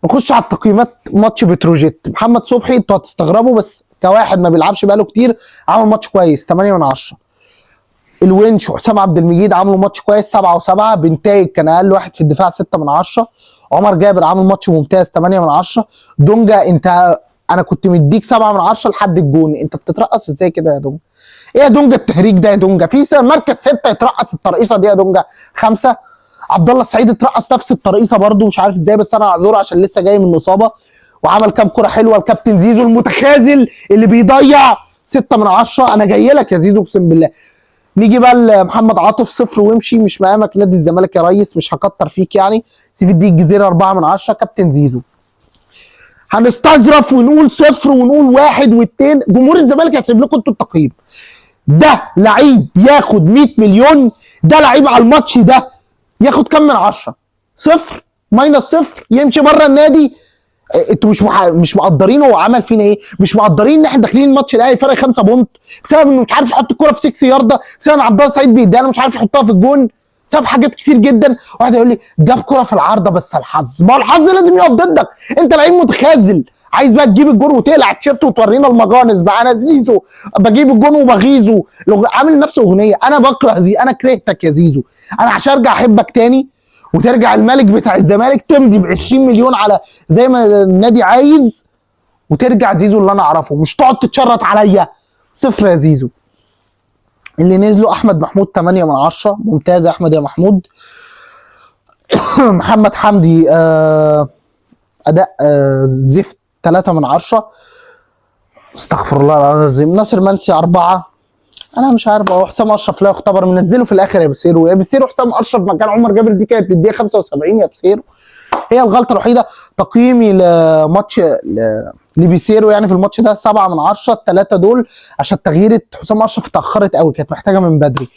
نخش على التقييمات. ماتش بتروجيت، محمد صبحي انتوا هتستغربوا بس كواحد ما بيلعبش بقاله كتير عمل ماتش كويس 8 من 10. الونش وحسام عبد المجيد عملوا ماتش كويس 7 و7. بنتايج كان اقل واحد في الدفاع 6 من 10. عمر جابر عامل ماتش ممتاز 8 من 10. دونجا انا كنت مديك 7 من 10 لحد الجون، انت بتترقص ازاي كده يا دونجا؟ ايه يا دونجا التهريج ده يا دونجا؟ في مركز 6 يترقص الترقيصه دي يا دونجا؟ 5. عبد الله السعيد اترقص نفس الترقيصه برده مش عارف ازاي، بس انا اعذره عشان لسه جاي من اصابه، وعمل كام كره حلوه. الكابتن زيزو المتخاذل اللي بيضيع 6 من 10. انا جاي لك يا زيزو اقسم بالله. نيجي بقى لمحمد عاطف 0 وامشي، مش مقامك نادي الزمالك يا ريس، مش هكتر فيك يعني. سيف الدين الجزيره 4 من 10. كابتن زيزو هنستظرف ونقول 0 ونقول 1 و2. جمهور الزمالك هيسيب لكم انتوا التقييم. ده لعيب ياخد 100 مليون، ده لعيب على الماتش ده ياخد كام من 10؟ 0 ماينس 0 يمشي بره النادي. انتوا مش مقدرين هو عمل فينا ايه؟ مش مقدرين ان احنا داخلين الماتش الاهلي فرق 5 بونت بسبب انه مش عارف يحط الكوره في 6 يارده، بسبب ان عبد الله السعيد بيديها مش عارف يحطها في الجون، بسبب حاجات كتير جدا. واحد يقول لي جاب كوره في العارضه بس الحظ، ما هو الحظ لازم يقف ضدك. انت لعيب متخاذل عايز بقى تجيب الجون وتقلع التيشيرت وتورينا المجانس بقى. انا زيزو بجيب الجون وبغيظه، عامل نفسه اغنيه. انا بكره انا كرهتك يا زيزو. انا عشان ارجع احبك تاني وترجع الملك بتاع الزمالك تمضي ب 20 مليون على زي ما النادي عايز، وترجع زيزو اللي انا اعرفه، مش تقعد تتشرط عليا. 0 يا زيزو. اللي نزلوا احمد محمود 8 من 10. ممتاز يا احمد يا محمود. محمد حمدي اداء زفت 3 من 10. استغفر الله العظيم. ناصر منسي 4. انا مش عارف هو حسام اشرف لا يختبر، منزله في الاخر يا بسيرو. يا بسيرو حسام اشرف مكان عمر جابر دي كانت تديها 75 يا بسيرو. هي الغلطه الوحيده. تقييمي لماتش لبيسيرو يعني في الماتش ده 7 من 10. الثلاثه دول عشان تغيير حسام اشرف اتاخرت قوي، كانت محتاجه من بدري.